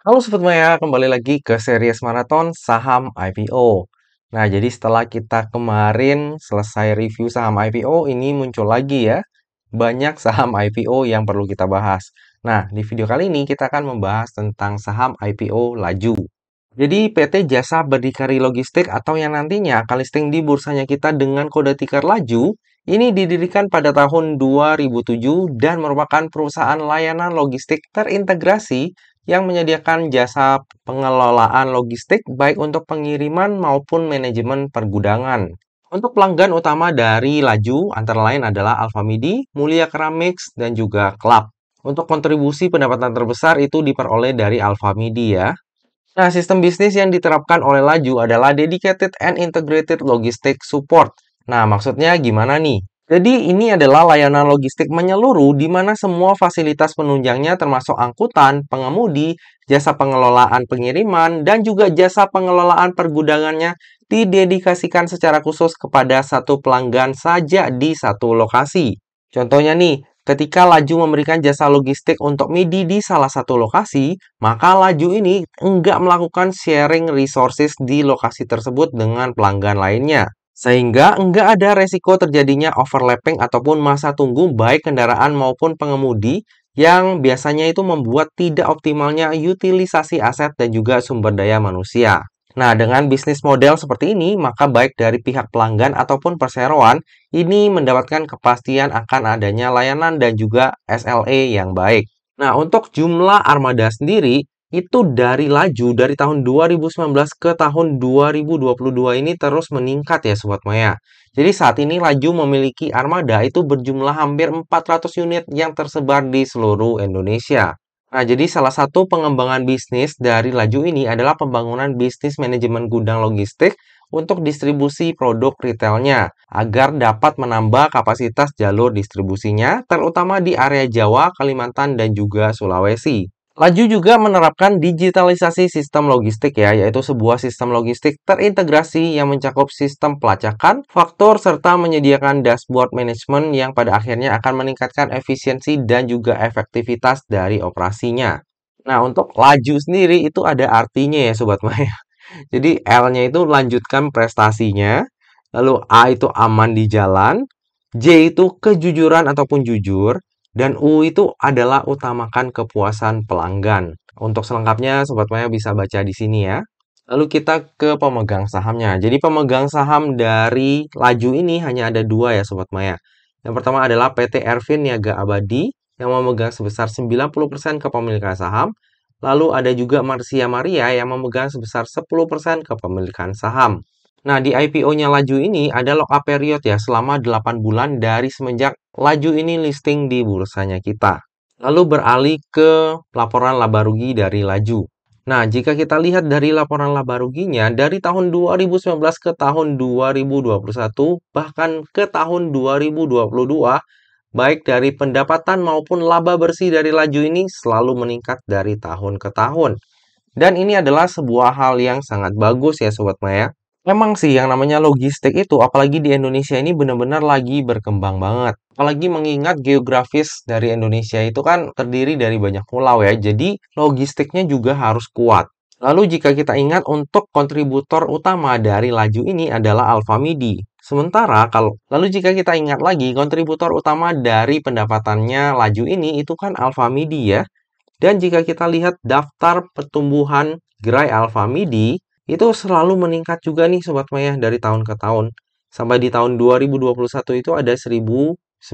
Halo Sobat Maya, kembali lagi ke series maraton saham IPO. Nah, jadi setelah kita kemarin selesai review saham IPO, ini muncul lagi ya, banyak saham IPO yang perlu kita bahas. Nah, di video kali ini kita akan membahas tentang saham IPO laju. Jadi PT Jasa Berdikari Logistik atau yang nantinya akan listing di bursanya kita dengan kode tiker laju, ini didirikan pada tahun 2007 dan merupakan perusahaan layanan logistik terintegrasi yang menyediakan jasa pengelolaan logistik baik untuk pengiriman maupun manajemen pergudangan. Untuk pelanggan utama dari Laju antara lain adalah Alfamidi, Mulia Ceramics, dan juga Club. Untuk kontribusi pendapatan terbesar itu diperoleh dari Alfamidi ya. Nah, sistem bisnis yang diterapkan oleh Laju adalah Dedicated and Integrated Logistic Support. Nah, maksudnya gimana nih? Jadi, ini adalah layanan logistik menyeluruh di mana semua fasilitas penunjangnya termasuk angkutan, pengemudi, jasa pengelolaan pengiriman, dan juga jasa pengelolaan pergudangannya didedikasikan secara khusus kepada satu pelanggan saja di satu lokasi. Contohnya nih, ketika Laju memberikan jasa logistik untuk MIDI di salah satu lokasi, maka Laju ini enggak melakukan sharing resources di lokasi tersebut dengan pelanggan lainnya. Sehingga enggak ada resiko terjadinya overlapping ataupun masa tunggu baik kendaraan maupun pengemudi yang biasanya itu membuat tidak optimalnya utilisasi aset dan juga sumber daya manusia. Nah, dengan bisnis model seperti ini, maka baik dari pihak pelanggan ataupun perseroan, ini mendapatkan kepastian akan adanya layanan dan juga SLA yang baik. Nah, untuk jumlah armada sendiri, itu dari Laju dari tahun 2019 ke tahun 2022 ini terus meningkat ya Sobat Maya. Jadi saat ini Laju memiliki armada itu berjumlah hampir 400 unit yang tersebar di seluruh Indonesia. Nah, jadi salah satu pengembangan bisnis dari Laju ini adalah pembangunan bisnis manajemen gudang logistik untuk distribusi produk retailnya agar dapat menambah kapasitas jalur distribusinya, terutama di area Jawa, Kalimantan, dan juga Sulawesi. Laju juga menerapkan digitalisasi sistem logistik ya, yaitu sebuah sistem logistik terintegrasi yang mencakup sistem pelacakan, faktur, serta menyediakan dashboard manajemen yang pada akhirnya akan meningkatkan efisiensi dan juga efektivitas dari operasinya. Nah, untuk laju sendiri itu ada artinya ya Sobat Maya. Jadi L-nya itu lanjutkan prestasinya, lalu A itu aman di jalan, J itu kejujuran ataupun jujur, dan U itu adalah utamakan kepuasan pelanggan. Untuk selengkapnya, Sobat Maya bisa baca di sini ya. Lalu kita ke pemegang sahamnya. Jadi pemegang saham dari Laju ini hanya ada dua ya Sobat Maya. Yang pertama adalah PT Ervin Niaga Abadi yang memegang sebesar 90% kepemilikan saham. Lalu ada juga Marsia Maria yang memegang sebesar 10% kepemilikan saham. Nah, di IPO-nya Laju ini ada lock-up period ya selama 8 bulan dari semenjak Laju ini listing di bursanya kita. Lalu beralih ke laporan laba rugi dari Laju. Nah, jika kita lihat dari laporan laba ruginya dari tahun 2019 ke tahun 2021 bahkan ke tahun 2022, baik dari pendapatan maupun laba bersih dari Laju ini selalu meningkat dari tahun ke tahun. Dan ini adalah sebuah hal yang sangat bagus ya Sobat Maya. Memang sih yang namanya logistik itu apalagi di Indonesia ini benar-benar lagi berkembang banget. Apalagi mengingat geografis dari Indonesia itu kan terdiri dari banyak pulau ya. Jadi logistiknya juga harus kuat. Lalu jika kita ingat untuk kontributor utama dari Laju ini adalah Alfamidi. Sementara lalu jika kita ingat lagi kontributor utama dari pendapatannya Laju ini itu kan Alfamidi ya. Dan jika kita lihat daftar pertumbuhan gerai Alfamidi, itu selalu meningkat juga nih Sobat Maya dari tahun ke tahun. Sampai di tahun 2021 itu ada 1992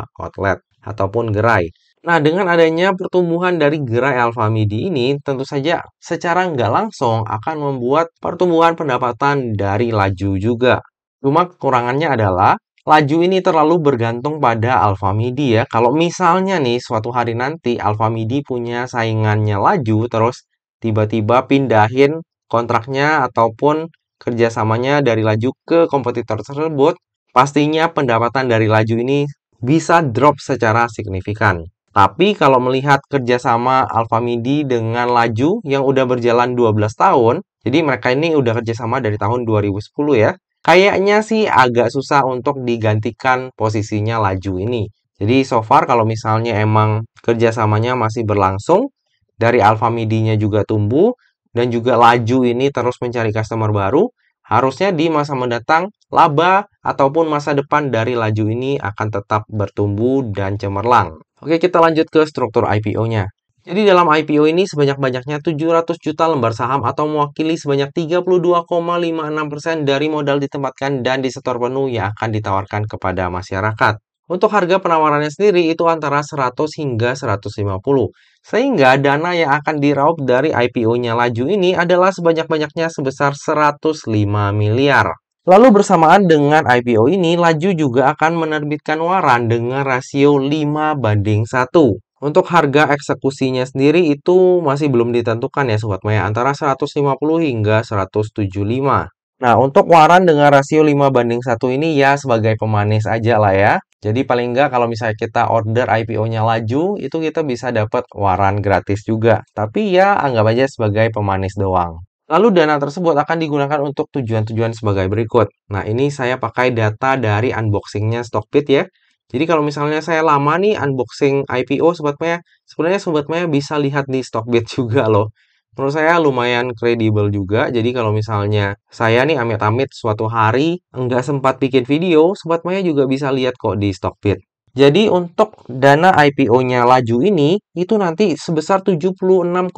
outlet ataupun gerai. Nah, dengan adanya pertumbuhan dari gerai Alfamidi ini, tentu saja secara nggak langsung akan membuat pertumbuhan pendapatan dari Laju juga. Cuma kekurangannya adalah Laju ini terlalu bergantung pada Alfamidi ya. Kalau misalnya nih suatu hari nanti Alfamidi punya saingannya Laju, terus tiba-tiba pindahin kontraknya ataupun kerjasamanya dari Laju ke kompetitor tersebut, pastinya pendapatan dari Laju ini bisa drop secara signifikan. Tapi kalau melihat kerjasama Alfamidi dengan Laju yang udah berjalan 12 tahun, jadi mereka ini udah kerjasama dari tahun 2010 ya, kayaknya sih agak susah untuk digantikan posisinya Laju ini. Jadi so far kalau misalnya emang kerjasamanya masih berlangsung, dari alpha MIDI-nya juga tumbuh, dan juga laju ini terus mencari customer baru, harusnya di masa mendatang, laba ataupun masa depan dari laju ini akan tetap bertumbuh dan cemerlang. Oke, kita lanjut ke struktur IPO-nya. Jadi dalam IPO ini sebanyak-banyaknya 700 juta lembar saham atau mewakili sebanyak 32,56% dari modal ditempatkan dan disetor penuh yang akan ditawarkan kepada masyarakat. Untuk harga penawarannya sendiri itu antara 100 hingga 150. Sehingga dana yang akan diraup dari IPO-nya Laju ini adalah sebanyak-banyaknya sebesar 105 miliar. Lalu bersamaan dengan IPO ini, Laju juga akan menerbitkan waran dengan rasio 5:1. Untuk harga eksekusinya sendiri itu masih belum ditentukan ya Sobat Maya, antara 150 hingga 175. Nah, untuk waran dengan rasio 5:1 ini ya sebagai pemanis aja lah ya. Jadi paling nggak kalau misalnya kita order IPO-nya Laju, itu kita bisa dapat waran gratis juga. Tapi ya anggap aja sebagai pemanis doang. Lalu dana tersebut akan digunakan untuk tujuan-tujuan sebagai berikut. Nah, ini saya pakai data dari unboxingnya Stockbit ya. Jadi kalau misalnya saya lama nih unboxing IPO Sobat Maya, sebenarnya Sobat Maya bisa lihat di Stockbit juga loh. Menurut saya lumayan kredibel juga. Jadi kalau misalnya saya nih amit-amit suatu hari nggak sempat bikin video, Sobat Maya juga bisa lihat kok di Stockbit. Jadi untuk dana IPO-nya Laju ini, itu nanti sebesar 76,29%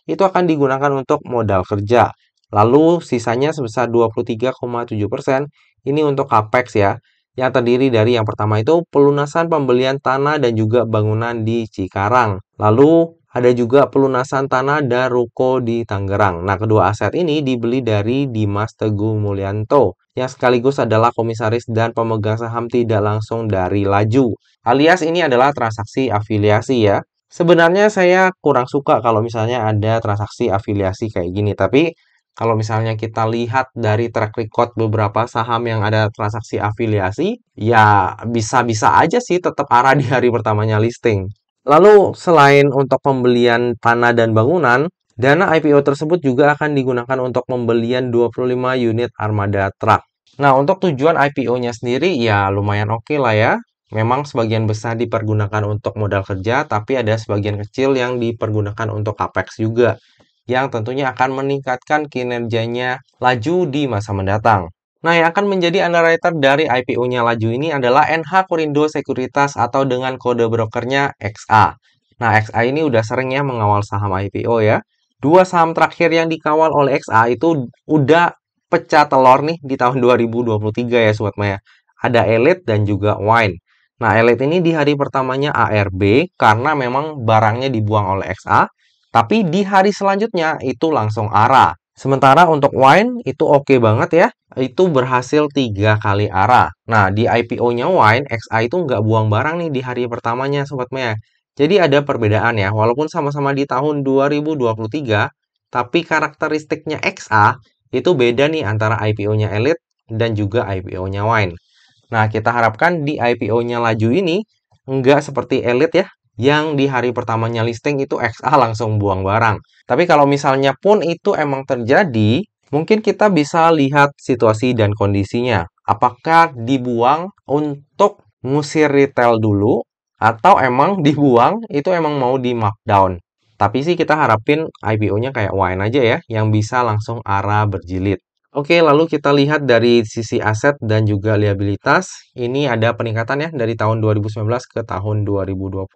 itu akan digunakan untuk modal kerja. Lalu sisanya sebesar 23,7% ini untuk capex ya, yang terdiri dari yang pertama itu pelunasan pembelian tanah dan juga bangunan di Cikarang. Lalu ada juga pelunasan tanah dan ruko di Tangerang. Nah, kedua aset ini dibeli dari Dimas Teguh Mulyanto, yang sekaligus adalah komisaris dan pemegang saham tidak langsung dari Laju. Alias ini adalah transaksi afiliasi ya. Sebenarnya saya kurang suka kalau misalnya ada transaksi afiliasi kayak gini, tapi kalau misalnya kita lihat dari track record beberapa saham yang ada transaksi afiliasi, ya bisa-bisa aja sih tetap arah di hari pertamanya listing. Lalu selain untuk pembelian tanah dan bangunan, dana IPO tersebut juga akan digunakan untuk pembelian 25 unit armada truk. Nah, untuk tujuan IPO-nya sendiri ya lumayan oke lah ya. Memang sebagian besar dipergunakan untuk modal kerja, tapi ada sebagian kecil yang dipergunakan untuk capex juga, yang tentunya akan meningkatkan kinerjanya Laju di masa mendatang. Nah, yang akan menjadi underwriter dari IPO-nya Laju ini adalah NH Korindo Sekuritas atau dengan kode brokernya XA. Nah, XA ini udah sering ya mengawal saham IPO ya. Dua saham terakhir yang dikawal oleh XA itu udah pecah telur nih di tahun 2023 ya Sobat Maya. Ada Elite dan juga Wine. Nah, Elite ini di hari pertamanya ARB karena memang barangnya dibuang oleh XA. Tapi di hari selanjutnya itu langsung ARA. Sementara untuk Wine itu oke banget ya. Itu berhasil 3 kali ARA. Nah, di IPO-nya Wine, XA itu nggak buang barang nih di hari pertamanya Sobat Maya. Jadi ada perbedaan ya. Walaupun sama-sama di tahun 2023, tapi karakteristiknya XA itu beda nih antara IPO-nya Elite dan juga IPO-nya Wine. Nah, kita harapkan di IPO-nya Laju ini nggak seperti Elite ya, yang di hari pertamanya listing itu XA langsung buang barang. Tapi kalau misalnya pun itu emang terjadi, mungkin kita bisa lihat situasi dan kondisinya. Apakah dibuang untuk ngusir retail dulu, atau emang dibuang itu emang mau di markdown. Tapi sih kita harapin IPO-nya kayak Wine aja ya, yang bisa langsung ARA berjilid. Oke, lalu kita lihat dari sisi aset dan juga liabilitas. Ini ada peningkatan ya dari tahun 2019 ke tahun 2020.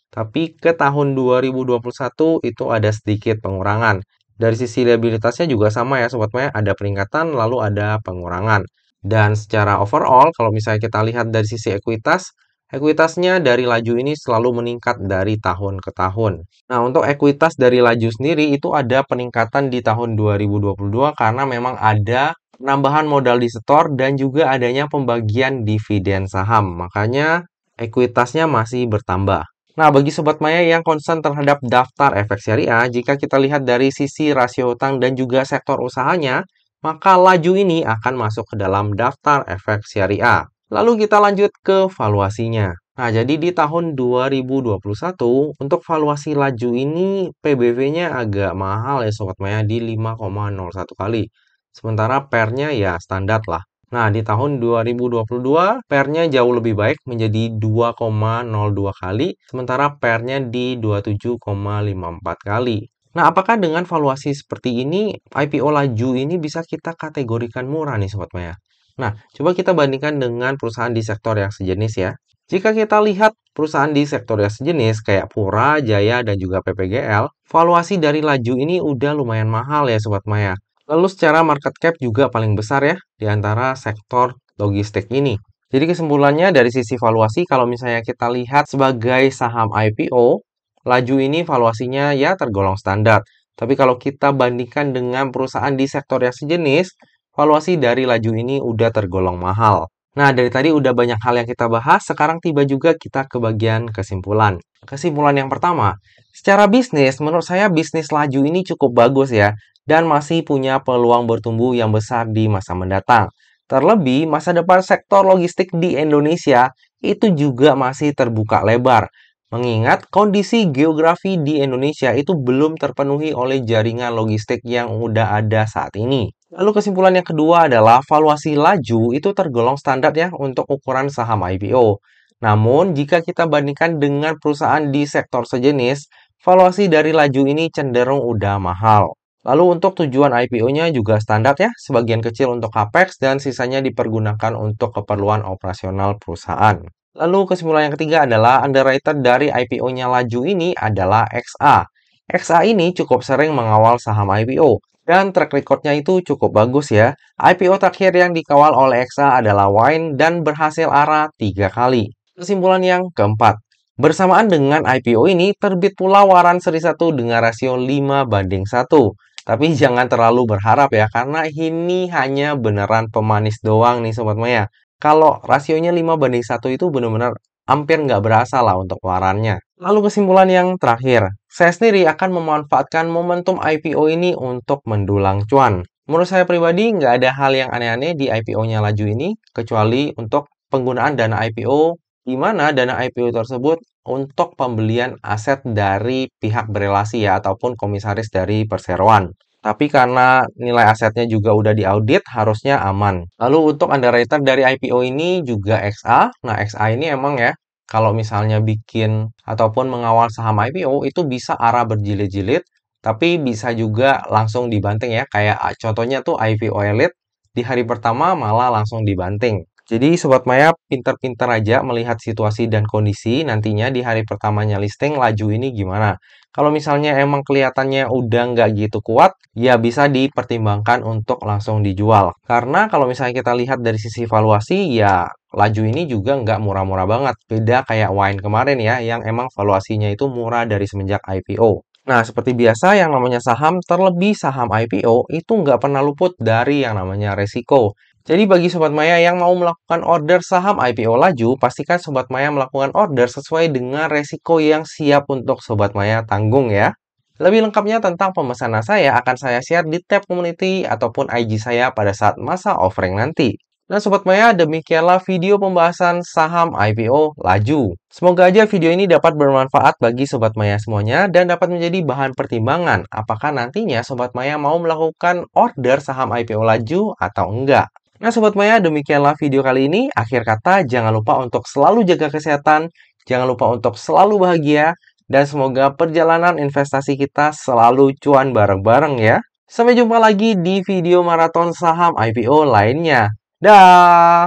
Tapi ke tahun 2021 itu ada sedikit pengurangan. Dari sisi liabilitasnya juga sama ya Sobat Maya, ada peningkatan lalu ada pengurangan. Dan secara overall, kalau misalnya kita lihat dari sisi ekuitas, ekuitasnya dari Laju ini selalu meningkat dari tahun ke tahun. Nah, untuk ekuitas dari Laju sendiri itu ada peningkatan di tahun 2022 karena memang ada penambahan modal di setor dan juga adanya pembagian dividen saham. Makanya ekuitasnya masih bertambah. Nah, bagi Sobat Maya yang concern terhadap daftar efek syariah, jika kita lihat dari sisi rasio utang dan juga sektor usahanya, maka Laju ini akan masuk ke dalam daftar efek syariah. Lalu kita lanjut ke valuasinya. Nah, jadi di tahun 2021, untuk valuasi Laju ini PBV-nya agak mahal ya Sobat Maya, di 5,01 kali. Sementara PER-nya ya standar lah. Nah, di tahun 2022, PER-nya jauh lebih baik menjadi 2,02 kali, sementara PER-nya di 27,54 kali. Nah, apakah dengan valuasi seperti ini, IPO laju ini bisa kita kategorikan murah nih Sobat Maya? Nah, coba kita bandingkan dengan perusahaan di sektor yang sejenis ya. Jika kita lihat perusahaan di sektor yang sejenis kayak Pura, Jaya, dan juga PPGL, valuasi dari laju ini udah lumayan mahal ya Sobat Maya. Lalu secara market cap juga paling besar ya di antara sektor logistik ini. Jadi kesimpulannya dari sisi valuasi kalau misalnya kita lihat sebagai saham IPO, laju ini valuasinya ya tergolong standar. Tapi kalau kita bandingkan dengan perusahaan di sektor yang sejenis, valuasi dari laju ini udah tergolong mahal. Nah, dari tadi udah banyak hal yang kita bahas, sekarang tiba juga kita ke bagian kesimpulan. Kesimpulan yang pertama, secara bisnis, menurut saya bisnis laju ini cukup bagus ya dan masih punya peluang bertumbuh yang besar di masa mendatang. Terlebih, masa depan sektor logistik di Indonesia itu juga masih terbuka lebar. Mengingat kondisi geografi di Indonesia itu belum terpenuhi oleh jaringan logistik yang udah ada saat ini. Lalu kesimpulan yang kedua adalah valuasi laju itu tergolong standar ya untuk ukuran saham IPO. Namun, jika kita bandingkan dengan perusahaan di sektor sejenis, valuasi dari laju ini cenderung udah mahal. Lalu untuk tujuan IPO-nya juga standar ya, sebagian kecil untuk capex dan sisanya dipergunakan untuk keperluan operasional perusahaan. Lalu kesimpulan yang ketiga adalah underrated dari IPO-nya laju ini adalah XA. XA ini cukup sering mengawal saham IPO dan track record-nya itu cukup bagus ya. IPO terakhir yang dikawal oleh XA adalah Wine dan berhasil arah 3 kali. Kesimpulan yang keempat, bersamaan dengan IPO ini terbit pula waran seri 1 dengan rasio 5:1. Tapi jangan terlalu berharap ya, karena ini hanya beneran pemanis doang nih Sobat Maya. Kalau rasionya 5:1 itu benar-benar hampir nggak berasa lah untuk warannya. Lalu kesimpulan yang terakhir, saya sendiri akan memanfaatkan momentum IPO ini untuk mendulang cuan. Menurut saya pribadi, nggak ada hal yang aneh-aneh di IPO-nya laju ini, kecuali untuk penggunaan dana IPO, di mana dana IPO tersebut untuk pembelian aset dari pihak berelasi ya, ataupun komisaris dari perseroan. Tapi karena nilai asetnya juga udah diaudit, harusnya aman. Lalu untuk underwriter dari IPO ini juga XA. Nah, XA ini emang ya, kalau misalnya bikin ataupun mengawal saham IPO, itu bisa arah berjilid-jilid, tapi bisa juga langsung dibanting ya. Kayak contohnya tuh IPO Elite, di hari pertama malah langsung dibanting. Jadi Sobat Maya pinter-pinter aja melihat situasi dan kondisi nantinya di hari pertamanya listing laju ini gimana. Kalau misalnya emang kelihatannya udah nggak gitu kuat, ya bisa dipertimbangkan untuk langsung dijual. Karena kalau misalnya kita lihat dari sisi valuasi, ya laju ini juga nggak murah-murah banget. Beda kayak Wine kemarin ya, yang emang valuasinya itu murah dari semenjak IPO. Nah, seperti biasa yang namanya saham, terlebih saham IPO, itu nggak pernah luput dari yang namanya resiko. Jadi bagi Sobat Maya yang mau melakukan order saham IPO laju, pastikan Sobat Maya melakukan order sesuai dengan resiko yang siap untuk Sobat Maya tanggung ya. Lebih lengkapnya tentang pemesanan saya akan saya share di tab community ataupun IG saya pada saat masa offering nanti. Nah Sobat Maya, demikianlah video pembahasan saham IPO laju. Semoga aja video ini dapat bermanfaat bagi Sobat Maya semuanya dan dapat menjadi bahan pertimbangan apakah nantinya Sobat Maya mau melakukan order saham IPO laju atau enggak. Nah Sobat Maya, demikianlah video kali ini. Akhir kata, jangan lupa untuk selalu jaga kesehatan, jangan lupa untuk selalu bahagia, dan semoga perjalanan investasi kita selalu cuan bareng-bareng ya. Sampai jumpa lagi di video maraton saham IPO lainnya. Dah!